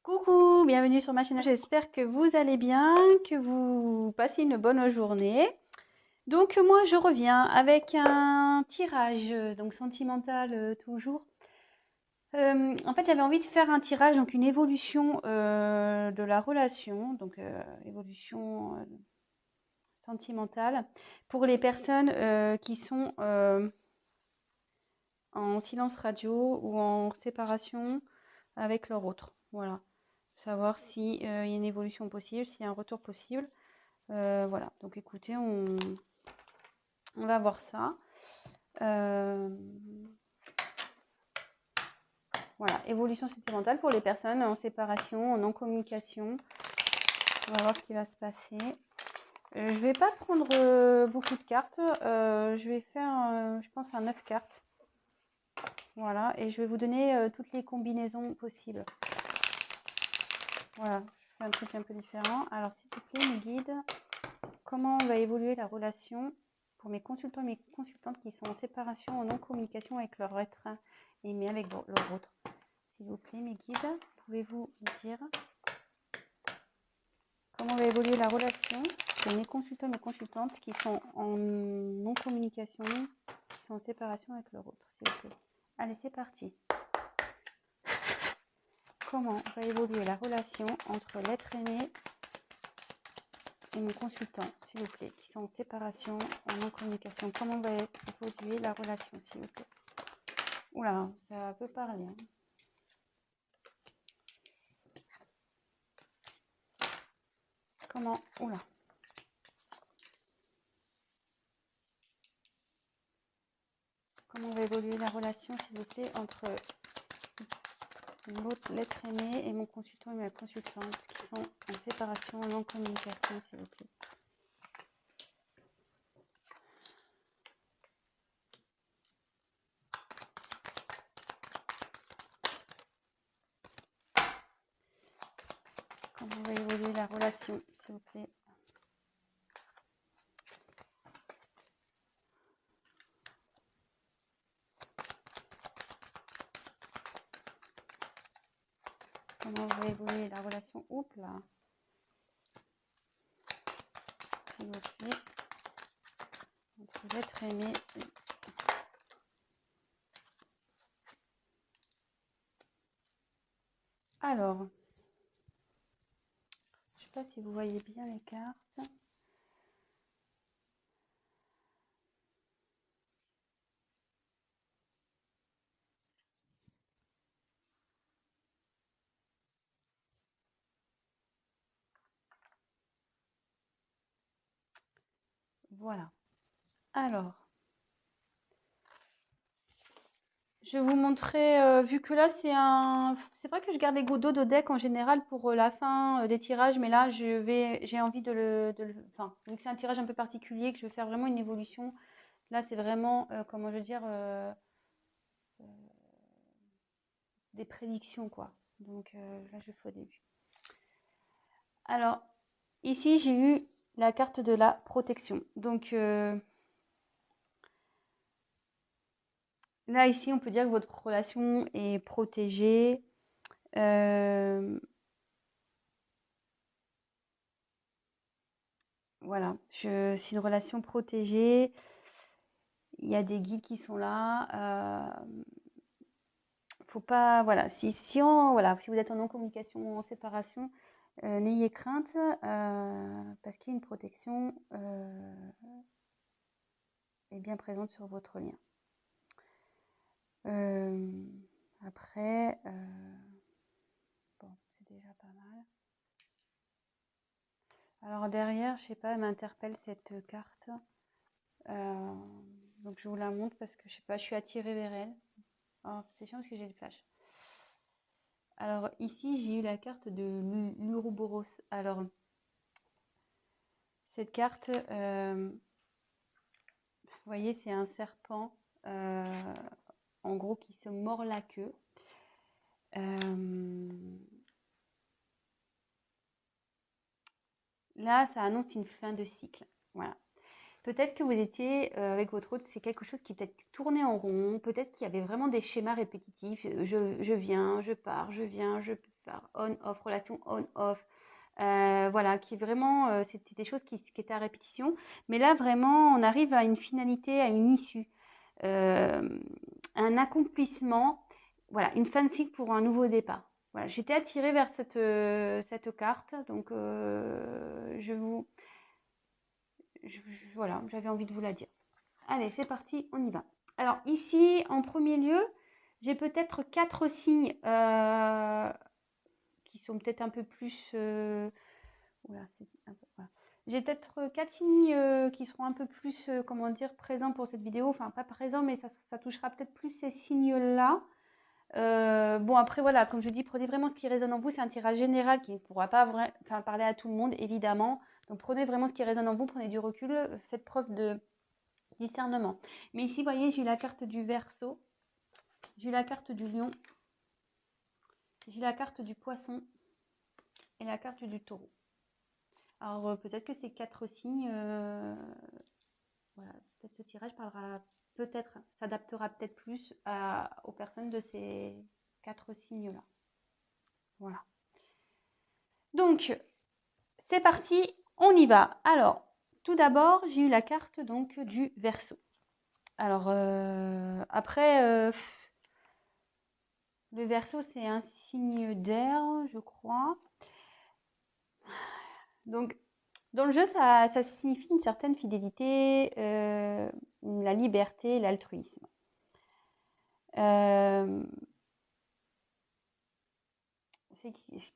Coucou, bienvenue sur ma chaîne. J'espère que vous allez bien, que vous passez une bonne journée. Donc moi je reviens avec un tirage donc sentimental toujours. En fait j'avais envie de faire un tirage, donc une évolution de la relation, donc évolution sentimentale pour les personnes qui sont en silence radio ou en séparation avec leur autre. Voilà. Savoir si il y a une évolution possible, s'il y a un retour possible. Voilà. Donc écoutez, on va voir ça. Voilà, évolution sentimentale pour les personnes en séparation, en non-communication. On va voir ce qui va se passer. Je vais pas prendre beaucoup de cartes. Je vais faire, je pense, un 9 cartes. Voilà, et je vais vous donner toutes les combinaisons possibles. Voilà, je fais un truc un peu différent. Alors, s'il vous plaît, mes guides, comment va évoluer la relation pour mes consultants et mes consultantes qui sont en séparation, en non-communication avec leur être aimé, avec leur autre. S'il vous plaît, mes guides, pouvez-vous me dire comment va évoluer la relation de mes consultants et mes consultantes qui sont en non-communication, qui sont en séparation avec leur autre, s'il vous plaît. Allez, c'est parti. Comment va évoluer la relation entre l'être aimé et mon consultant, s'il vous plaît, qui sont en séparation, en non-communication. Comment va évoluer la relation, s'il vous plaît? Oula, ça peut parler. Hein. Comment? Oula. Comment va évoluer la relation, s'il vous plaît, entre l'être aimé et mon consultant et ma consultante qui sont en séparation, en non-communication, s'il vous plaît? Comment va évoluer la relation, s'il vous plaît? Comment va évoluer la relation? Oups là. S'il vous plaît. Entre l'être aimé et... Alors, je ne sais pas si vous voyez bien les cartes. Voilà. Alors, je vais vous montrer, vu que là c'est vrai que je garde les gouttes d'eau de deck en général pour la fin des tirages, mais là j'ai envie enfin, vu que c'est un tirage un peu particulier, que je vais faire vraiment une évolution. Là, c'est vraiment, comment je veux dire, des prédictions, quoi. Donc là, je fais au début. Alors, ici, j'ai eu la carte de la protection. Donc là, ici, on peut dire que votre relation est protégée. Voilà, c'est une relation protégée. Il y a des guides qui sont là. Faut pas, voilà, voilà, si vous êtes en non-communication ou en séparation, n'ayez crainte parce qu'il y a une protection est bien présente sur votre lien. Après, bon, c'est déjà pas mal. Alors derrière, je sais pas, elle m'interpelle cette carte. Donc je vous la montre parce que je sais pas, je suis attirée vers elle. Oh, c'est chiant parce que j'ai le flash. Alors ici, j'ai eu la carte de l'Ouroboros. Alors, cette carte, vous voyez, c'est un serpent, en gros, qui se mord la queue. Là, ça annonce une fin de cycle. Voilà. peut-être que vous étiez avec votre hôte, c'est quelque chose qui peut-être tournait en rond, peut-être qu'il y avait vraiment des schémas répétitifs. Je viens, je pars, je viens, je pars, on-off, relation on-off. Voilà, qui vraiment, c'était des choses qui étaient à répétition. Mais là, vraiment, on arrive à une finalité, à une issue, un accomplissement, voilà, une fin de cycle pour un nouveau départ. Voilà, j'étais attirée vers cette carte, donc voilà, j'avais envie de vous la dire. Allez, c'est parti, on y va. Alors ici, en premier lieu, j'ai peut-être 4 signes qui sont peut-être un peu plus... voilà. J'ai peut-être 4 signes qui seront un peu plus, comment dire, présents pour cette vidéo. Enfin, pas présents, mais ça touchera peut-être plus ces signes-là. Bon, après, voilà, comme je dis, prenez vraiment ce qui résonne en vous. C'est un tirage général qui ne pourra pas parler à tout le monde, évidemment. Donc, prenez vraiment ce qui résonne en vous, prenez du recul, faites preuve de discernement. Mais ici, vous voyez, j'ai eu la carte du Verseau, j'ai eu la carte du Lion, j'ai la carte du Poisson et la carte du Taureau. Alors, peut-être que ces 4 signes, voilà, peut-être ce tirage parlera, peut-être, s'adaptera peut-être plus aux personnes de ces 4 signes-là. Voilà. Donc, c'est parti, on y va. Alors, tout d'abord, j'ai eu la carte donc du Verseau. Alors, après, le Verseau, c'est un signe d'air, je crois. Donc, dans le jeu, ça signifie une certaine fidélité, la liberté, l'altruisme. Je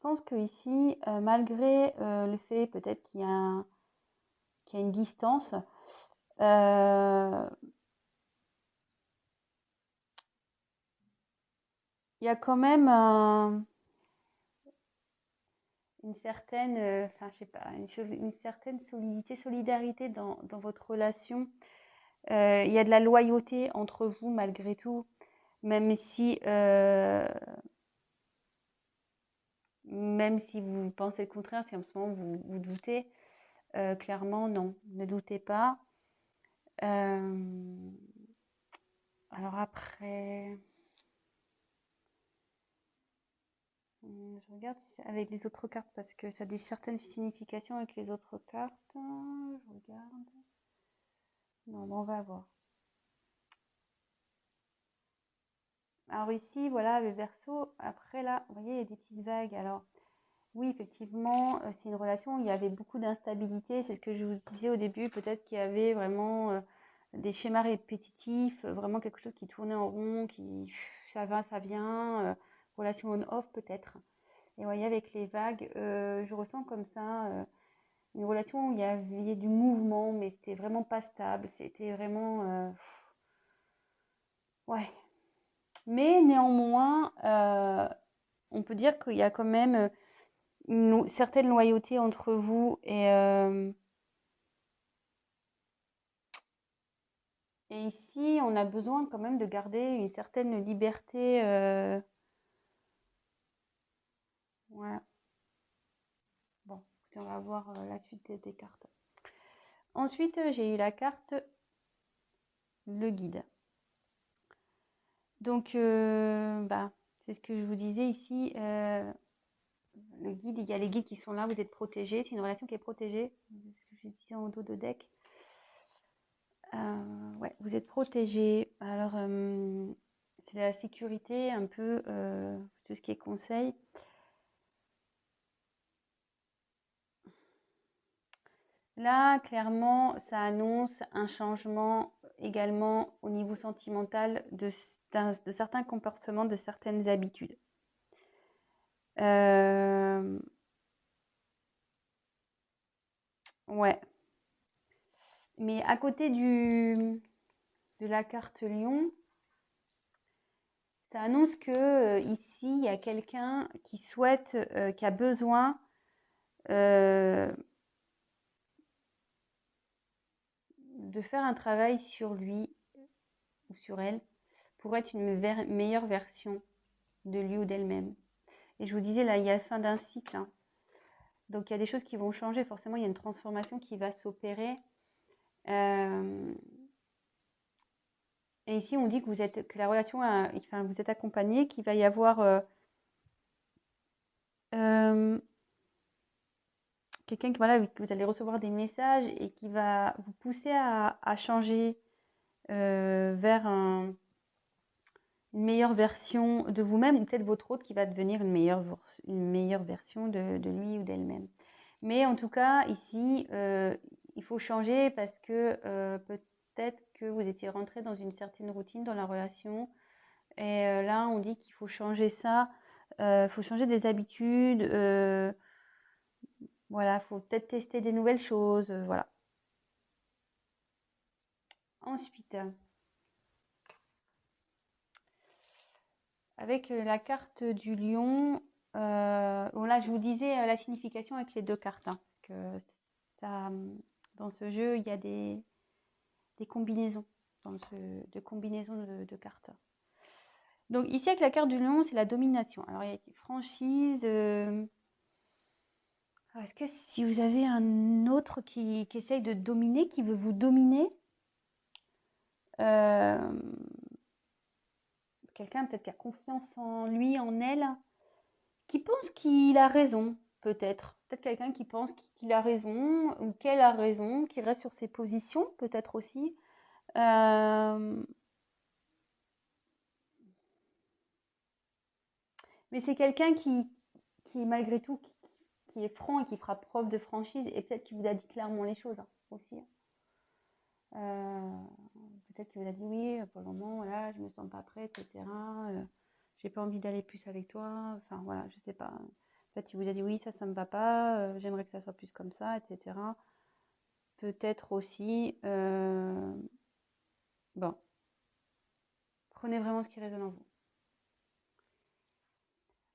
pense que ici, malgré le fait peut-être qu'il y a une distance, il y a quand même une certaine, enfin, je sais pas, une certaine solidité, solidarité dans votre relation. Il y a de la loyauté entre vous malgré tout, même si vous pensez le contraire, si en ce moment vous doutez, clairement non, ne doutez pas. Alors après, je regarde avec les autres cartes parce que ça a des certaines significations avec les autres cartes. Je regarde. Non, on va voir. Alors ici, voilà, le Verseau. Après là, vous voyez, il y a des petites vagues. Alors oui, effectivement, c'est une relation où il y avait beaucoup d'instabilité. C'est ce que je vous disais au début. Peut-être qu'il y avait vraiment des schémas répétitifs, vraiment quelque chose qui tournait en rond, ça va, ça vient. Relation on-off peut-être. Et vous voyez, avec les vagues, je ressens comme ça une relation où il y avait du mouvement, mais c'était vraiment pas stable. C'était vraiment... ouais. Mais néanmoins, on peut dire qu'il y a quand même une certaine loyauté entre vous et ici, on a besoin quand même de garder une certaine liberté. Voilà. Bon, on va voir la suite des cartes. Ensuite, j'ai eu la carte le guide. Donc, c'est ce que je vous disais ici. Le guide, il y a les guides qui sont là, vous êtes protégés. C'est une relation qui est protégée. Ce que je disais en dos de deck. Ouais, vous êtes protégés. Alors, c'est la sécurité, un peu tout ce qui est conseil. Là, clairement, ça annonce un changement également au niveau sentimental de certains comportements, de certaines habitudes. Ouais. Mais à côté de la carte Lion, ça annonce que ici, il y a quelqu'un qui souhaite, qui a besoin de faire un travail sur lui ou sur elle pour être une meilleure version de lui ou d'elle-même. Et je vous disais, là, il y a la fin d'un cycle. Hein. Donc, il y a des choses qui vont changer. Forcément, il y a une transformation qui va s'opérer. Euh, et ici, on dit que la relation, enfin, vous êtes accompagné, qu'il va y avoir quelqu'un qui, voilà, que vous allez recevoir des messages et qui va vous pousser à changer vers une meilleure version de vous-même, ou peut-être votre autre qui va devenir une meilleure version de lui ou d'elle-même. Mais en tout cas, ici, il faut changer parce que peut-être que vous étiez rentré dans une certaine routine dans la relation. Et là, on dit qu'il faut changer ça. Il faut changer des habitudes. Voilà, il faut peut-être tester des nouvelles choses. Voilà. Ensuite, avec la carte du lion, bon là, je vous disais la signification avec les deux cartes, hein, parce que ça, dans ce jeu, il y a des combinaisons, de combinaisons de cartes. Donc ici, avec la carte du lion, c'est la domination. Alors, il y a franchise. Est-ce que si vous avez un autre qui essaye de dominer, qui veut vous dominer, quelqu'un peut-être qui a confiance en lui, en elle, qui pense qu'il a raison, peut-être. Peut-être quelqu'un qui pense qu'il a raison ou qu'elle a raison, qui reste sur ses positions, peut-être aussi. Mais c'est quelqu'un qui malgré tout, qui est franc et qui fera preuve de franchise et peut-être qui vous a dit clairement les choses, hein, aussi. Peut-être qu'il vous a dit oui, pour le moment, voilà, je me sens pas prête, etc. J'ai pas envie d'aller plus avec toi. Enfin, voilà, je sais pas. Peut-être qu'il vous a dit oui, ça me va pas, j'aimerais que ça soit plus comme ça, etc. Peut-être aussi, bon, prenez vraiment ce qui résonne en vous.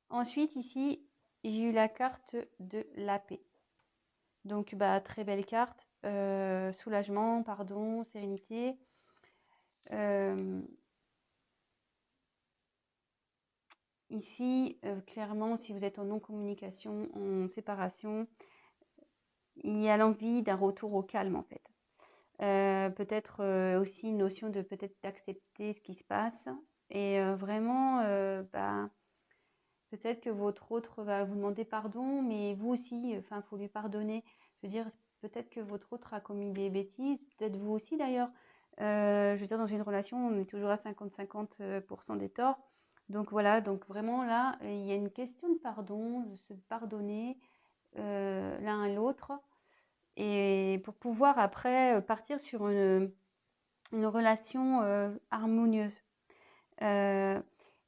Ensuite, ici, j'ai eu la carte de la paix. Donc, bah, très belle carte. Soulagement, pardon, sérénité. Ici, clairement, si vous êtes en non-communication, en séparation, il y a l'envie d'un retour au calme, en fait. Peut-être aussi une notion de peut-être d'accepter ce qui se passe. Et vraiment, bah, peut-être que votre autre va vous demander pardon, mais vous aussi, enfin, il faut lui pardonner. Je veux dire, peut-être que votre autre a commis des bêtises, peut-être vous aussi d'ailleurs. Je veux dire, dans une relation, on est toujours à 50-50% des torts. Donc voilà, donc vraiment là, il y a une question de pardon, de se pardonner l'un à l'autre. Et pour pouvoir après partir sur une relation harmonieuse.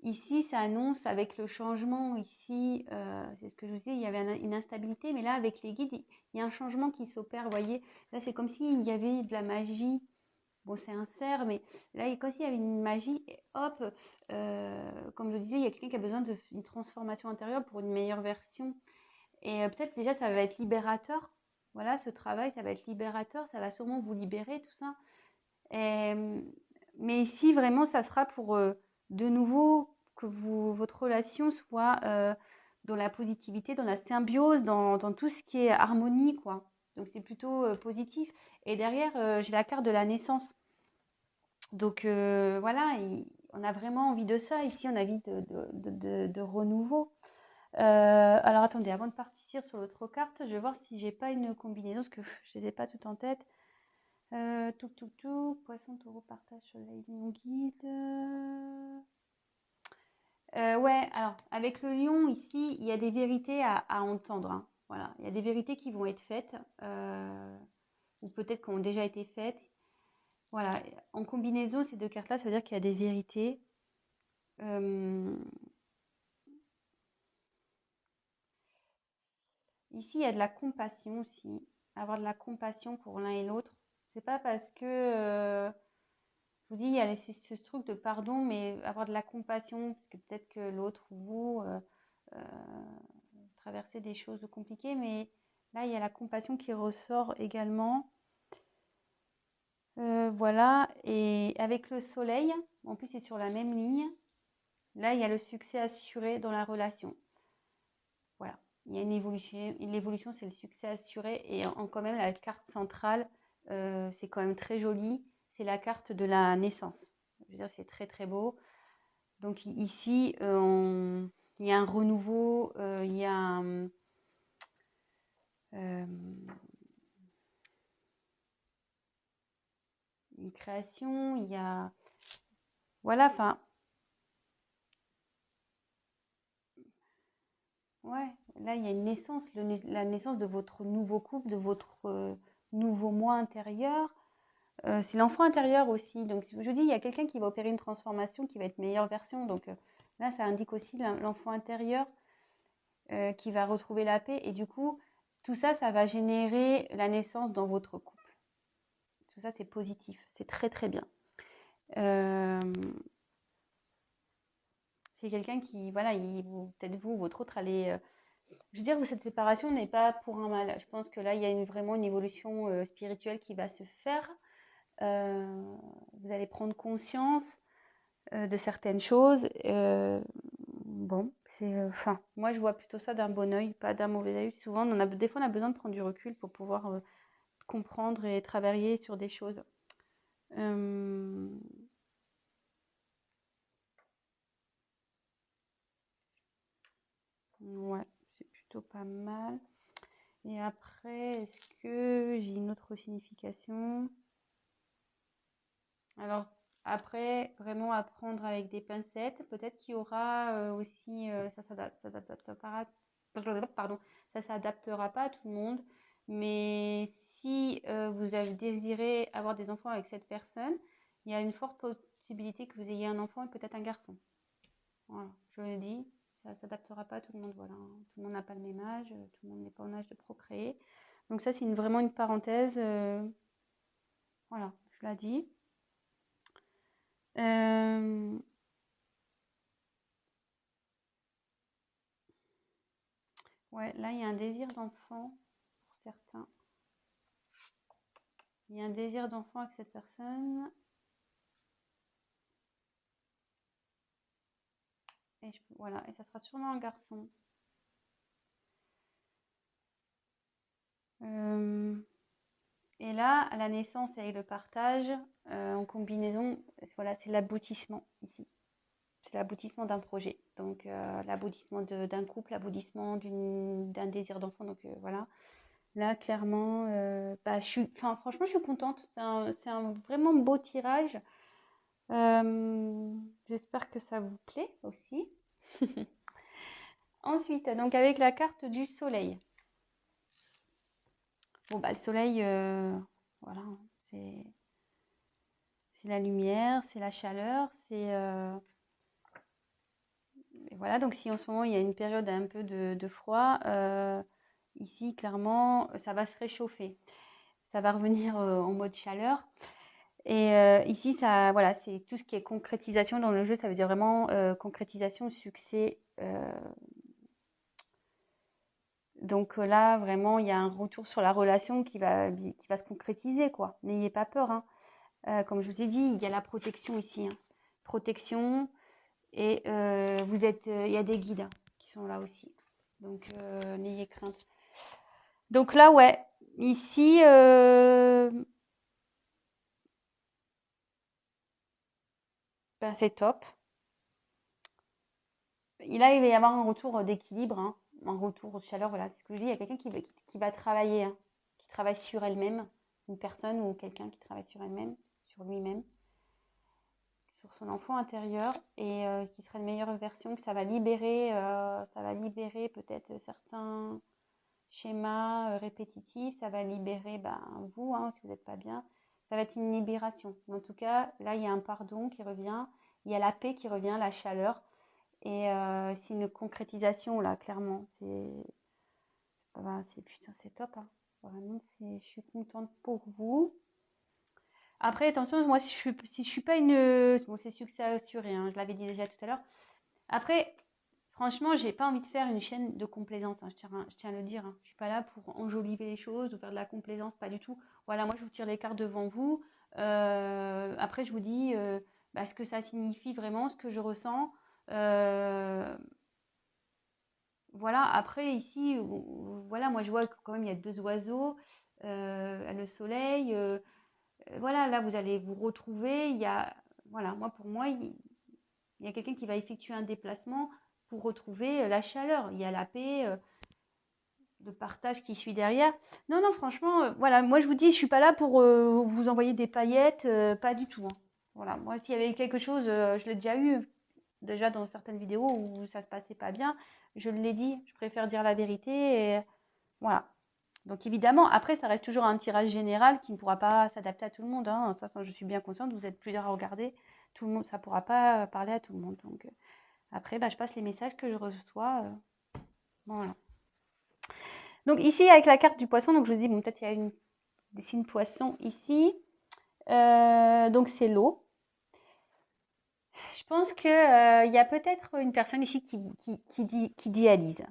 Ici, ça annonce avec le changement, ici, c'est ce que je vous disais, il y avait une instabilité, mais là, avec les guides, il y a un changement qui s'opère, vous voyez. Là, c'est comme s'il y avait de la magie. Bon, c'est un cerf, mais là, comme s'il y avait une magie, et hop, comme je disais, il y a quelqu'un qui a besoin d'une transformation intérieure pour une meilleure version. Et peut-être déjà, ça va être libérateur. Voilà, ce travail, ça va être libérateur, ça va sûrement vous libérer, tout ça. Et, mais ici, vraiment, ça sera pour de nouveau que votre relation soit dans la positivité, dans la symbiose, dans tout ce qui est harmonie, quoi. Donc, c'est plutôt positif. Et derrière, j'ai la carte de la naissance. Donc, voilà, on a vraiment envie de ça. Ici, on a envie de renouveau. Alors, attendez, avant de partir sur l'autre carte, je vais voir si j'ai pas une combinaison, parce que je ne les ai pas toutes en tête. Poisson, taureau, partage, soleil, lion, guide. Ouais, alors, avec le lion, ici, il y a des vérités à entendre, hein. Voilà, il y a des vérités qui vont être faites, ou peut-être qui ont déjà été faites. Voilà, en combinaison, ces deux cartes-là, ça veut dire qu'il y a des vérités. Ici, il y a de la compassion aussi. Avoir de la compassion pour l'un et l'autre. C'est pas parce que je vous dis, il y a ce truc de pardon, mais avoir de la compassion, parce que peut-être que l'autre ou vous traversez des choses compliquées, mais là, il y a la compassion qui ressort également. Voilà, et avec le soleil, en plus, c'est sur la même ligne. Là, il y a le succès assuré dans la relation. Voilà, il y a une évolution. L'évolution, c'est le succès assuré, et quand même, la carte centrale, c'est quand même très joli. C'est la carte de la naissance. Je veux dire, c'est très très beau. Donc ici, il y a un renouveau, il y a une création, il y a... Voilà, enfin, ouais, là, il y a une naissance, la naissance de votre nouveau couple, de votre nouveau moi intérieur. C'est l'enfant intérieur aussi. Donc, je vous dis, il y a quelqu'un qui va opérer une transformation qui va être meilleure version. Donc, là, ça indique aussi l'enfant intérieur qui va retrouver la paix. Et du coup, tout ça, ça va générer la naissance dans votre couple. Tout ça, c'est positif. C'est très, très bien. C'est quelqu'un qui, voilà, peut-être vous, votre autre, allez... je veux dire, cette séparation n'est pas pour un mal. Je pense que là, il y a vraiment une évolution spirituelle qui va se faire. Vous allez prendre conscience de certaines choses. Bon, enfin, moi, je vois plutôt ça d'un bon œil, pas d'un mauvais œil. Souvent, des fois, on a besoin de prendre du recul pour pouvoir comprendre et travailler sur des choses. Ouais, c'est plutôt pas mal. Et après, est-ce que j'ai une autre signification? Alors, après, vraiment apprendre avec des pincettes. Peut-être qu'il y aura aussi, pardon, ça s'adaptera pas à tout le monde. Mais si vous avez désiré avoir des enfants avec cette personne, il y a une forte possibilité que vous ayez un enfant et peut-être un garçon. Voilà, je le dis, ça s'adaptera pas à tout le monde. Voilà, tout le monde n'a pas le même âge, tout le monde n'est pas en âge de procréer. Donc ça, c'est vraiment une parenthèse. Voilà, je l'ai dit. Ouais, là, il y a un désir d'enfant pour certains. Il y a un désir d'enfant avec cette personne. Et voilà, et ça sera sûrement un garçon. Et là, à la naissance et le partage, en combinaison, voilà, c'est l'aboutissement ici. C'est l'aboutissement d'un projet. Donc, l'aboutissement d'un couple, l'aboutissement d'un désir d'enfant. Donc, voilà. Là, clairement, franchement, je suis contente. C'est un vraiment beau tirage. J'espère que ça vous plaît aussi. Ensuite, donc avec la carte du soleil. Bon, bah, le soleil, voilà, c'est la lumière, c'est la chaleur, voilà, donc si en ce moment il y a une période un peu de froid, ici, clairement, ça va se réchauffer. Ça va revenir en mode chaleur. Et ici, voilà, c'est tout ce qui est concrétisation dans le jeu. Ça veut dire vraiment concrétisation, succès. Donc là, vraiment, il y a un retour sur la relation qui va se concrétiser, quoi. N'ayez pas peur, hein. Comme je vous ai dit, il y a la protection ici, hein. Protection. Et il y a des guides qui sont là aussi. Donc, n'ayez crainte. Donc là, ouais, ici, c'est top. Là, il va y avoir un retour d'équilibre, hein, un retour de chaleur. Voilà, c'est ce que je dis. Il y a quelqu'un qui va travailler, hein, qui travaille sur elle-même, une personne ou quelqu'un qui travaille sur elle-même, sur lui-même, sur son enfant intérieur, et qui sera une meilleure version, que ça va libérer peut-être certains schémas répétitifs, ça va libérer vous, hein, si vous n'êtes pas bien. Ça va être une libération. Mais en tout cas, là, il y a un pardon qui revient, il y a la paix qui revient, la chaleur. Et c'est une concrétisation, là, clairement. C'est top, hein. Vraiment, je suis contente pour vous. Après, attention, moi, si je suis pas une... Bon, c'est succès assuré, hein, je l'avais dit déjà tout à l'heure. Après, franchement, j'ai pas envie de faire une chaîne de complaisance, hein, je tiens à le dire, hein. Je suis pas là pour enjoliver les choses ou faire de la complaisance, pas du tout. Voilà, moi, je vous tire les cartes devant vous. Après, je vous dis ce que ça signifie vraiment, ce que je ressens. voilà, après ici, voilà, moi je vois que quand même il y a 2 oiseaux, le soleil, voilà, là vous allez vous retrouver. Il y a, voilà, moi pour moi, il y a quelqu'un qui va effectuer un déplacement pour retrouver la chaleur. Il y a la paix, de partage qui suit derrière. Non, non, franchement, voilà, moi je vous dis, je suis pas là pour vous envoyer des paillettes, pas du tout, hein. Voilà, moi s'il y avait quelque chose, je l'ai déjà eu, déjà dans certaines vidéos où ça se passait pas bien, je l'ai dit, je préfère dire la vérité et voilà. Donc évidemment, après, ça reste toujours un tirage général qui ne pourra pas s'adapter à tout le monde, hein. Ça, je suis bien consciente, vous êtes plusieurs à regarder, tout le monde, ça ne pourra pas parler à tout le monde. Donc après, bah, je passe les messages que je reçois. Voilà. Donc ici, avec la carte du poisson, donc je vous dis, bon, peut-être il y a des signes poissons ici. Donc c'est l'eau. Je pense qu'il y a peut-être une personne ici qui dialyse.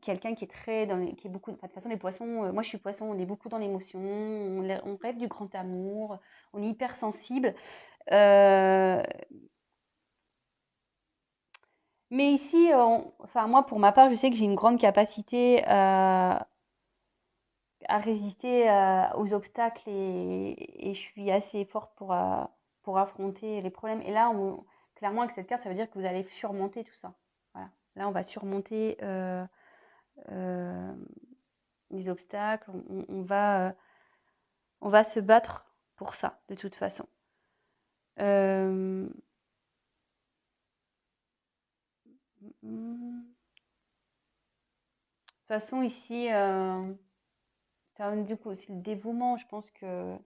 Quelqu'un qui est très qui est beaucoup. Enfin, de toute façon, les poissons, moi je suis poisson, on est beaucoup dans l'émotion, on rêve du grand amour, on est hypersensible. Mais ici, enfin moi pour ma part, je sais que j'ai une grande capacité à résister aux obstacles et je suis assez forte pour affronter les problèmes. Et là, clairement, avec cette carte, ça veut dire que vous allez surmonter tout ça. Voilà. Là, on va surmonter euh, les obstacles. On va se battre pour ça, de toute façon. De toute façon, ici, ça indique aussi le dévouement. Je pense que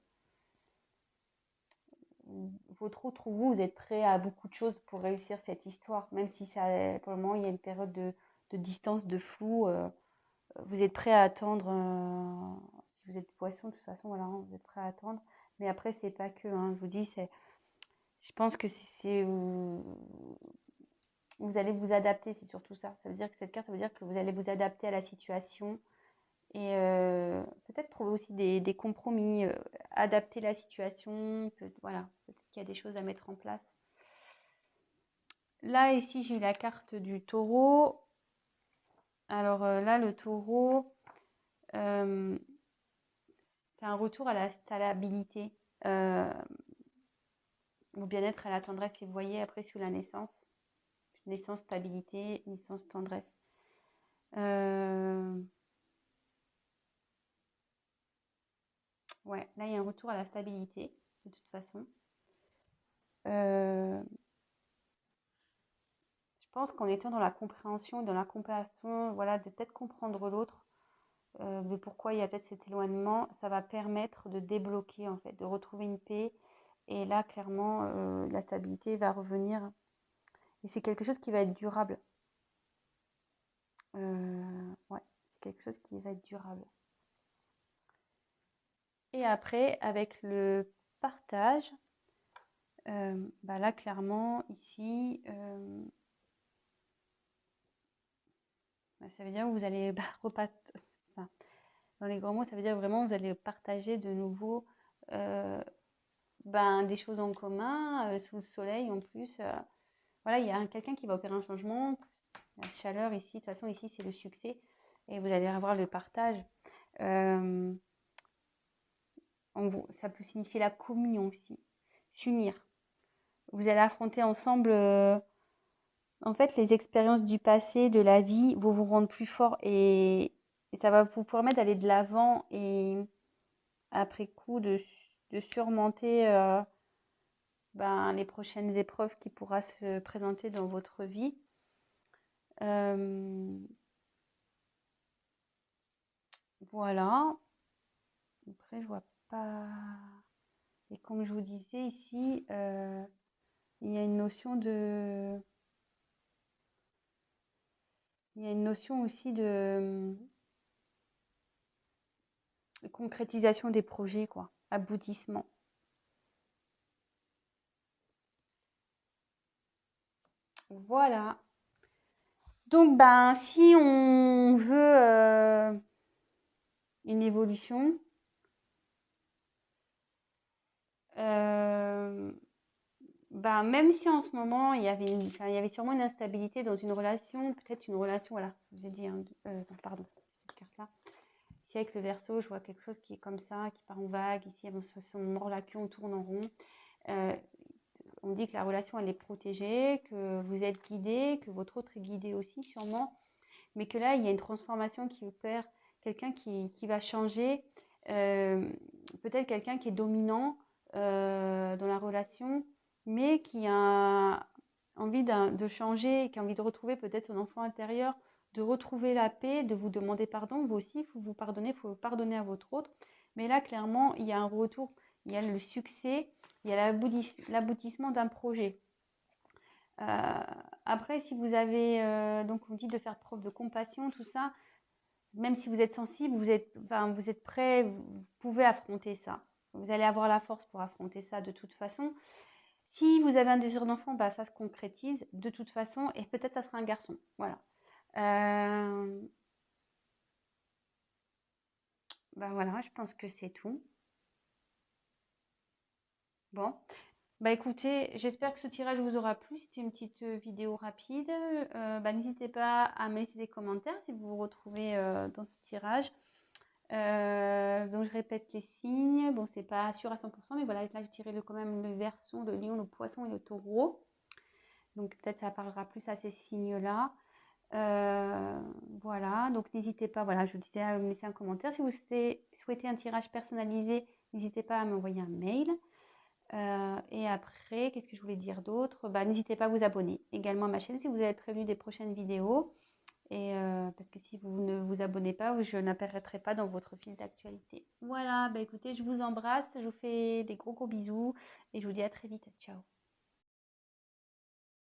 votre autre vous, vous êtes prêt à beaucoup de choses pour réussir cette histoire, même si ça, pour le moment il y a une période de distance, de flou. Vous êtes prêt à attendre. Si vous êtes poisson, de toute façon, voilà, hein, vous êtes prêt à attendre. Mais après, c'est pas que. Hein, je vous dis, je pense que vous allez vous adapter, c'est surtout ça. Ça veut dire que cette carte, ça veut dire que vous allez vous adapter à la situation et peut-être trouver aussi des compromis, adapter la situation. Voilà, peut-être qu'il y a des choses à mettre en place. Là, ici, j'ai eu la carte du taureau. Alors là, le taureau, c'est un retour à la stabilité, au bien-être, à la tendresse. Et vous voyez, après, sous la naissance, naissance, stabilité, naissance, tendresse. Ouais, là, il y a un retour à la stabilité, de toute façon. Je pense qu'en étant dans la compréhension, dans la compassion, voilà, de peut-être comprendre l'autre, de pourquoi il y a peut-être cet éloignement, ça va permettre de débloquer, en fait, de retrouver une paix. Et là, clairement, la stabilité va revenir. Et c'est quelque chose qui va être durable. Ouais, c'est quelque chose qui va être durable. Et après, avec le partage, bah là, clairement, ici, bah, ça veut dire que vous allez enfin, dans les grands mots, ça veut dire vraiment que vous allez partager de nouveau ben, des choses en commun, sous le soleil en plus. Voilà, il y a quelqu'un qui va opérer un changement. La chaleur ici, de toute façon, ici, c'est le succès. Et vous allez avoir le partage. Euh, ça peut signifier la communion aussi. S'unir. Vous allez affronter ensemble, en fait, les expériences du passé, de la vie, vont vous rendre plus fort et ça va vous permettre d'aller de l'avant et après coup de surmonter ben, les prochaines épreuves qui pourra se présenter dans votre vie. Voilà. Après, je vois pas. Et comme je vous disais ici, il y a une notion de. Il y a une notion aussi de concrétisation des projets, quoi. Aboutissement. Voilà. Donc, ben, si on veut une évolution, ben, même si en ce moment, il y avait sûrement une instabilité dans une relation, peut-être une relation, voilà, je vous ai dit, hein, pardon, cette carte-là. Ici, avec le Verseau, je vois quelque chose qui est comme ça, qui part en vague. Ici, avec son mort-la-queue, on tourne en rond. On dit que la relation, elle est protégée, que vous êtes guidé, que votre autre est guidé aussi, sûrement. Mais que là, il y a une transformation qui opère, quelqu'un qui va changer, peut-être quelqu'un qui est dominant dans la relation, mais qui a envie de changer, qui a envie de retrouver peut-être son enfant intérieur, de retrouver la paix, de vous demander pardon. Vous aussi, il faut vous pardonner, il faut pardonner à votre autre. Mais là, clairement, il y a un retour, il y a le succès, il y a l'aboutissement d'un projet. Après, si vous avez, donc on dit de faire preuve de compassion, tout ça, même si vous êtes sensible, vous êtes prêt, vous pouvez affronter ça. Vous allez avoir la force pour affronter ça de toute façon. Si vous avez un désir d'enfant, bah, ça se concrétise de toute façon et peut-être ça sera un garçon. Voilà. Bah voilà, je pense que c'est tout. Bon. Bah écoutez, j'espère que ce tirage vous aura plu. C'était une petite vidéo rapide. Bah, n'hésitez pas à me laisser des commentaires si vous vous retrouvez dans ce tirage. Donc je répète les signes. Bon, c'est pas sûr à 100%, mais voilà, là j'ai tiré quand même le Verseau, le Lion, le Poisson et le Taureau. Donc peut-être ça parlera plus à ces signes-là. Voilà, donc n'hésitez pas, voilà, je vous disais à me laisser un commentaire. Si vous souhaitez un tirage personnalisé, n'hésitez pas à m'envoyer un mail. Et après, qu'est-ce que je voulais dire d'autre? Bah, n'hésitez pas à vous abonner également à ma chaîne si vous avez prévu des prochaines vidéos. Et parce que si vous ne vous abonnez pas, je n'apparaîtrai pas dans votre fil d'actualité. Voilà, bah écoutez, je vous embrasse, je vous fais des gros bisous et je vous dis à très vite. Ciao.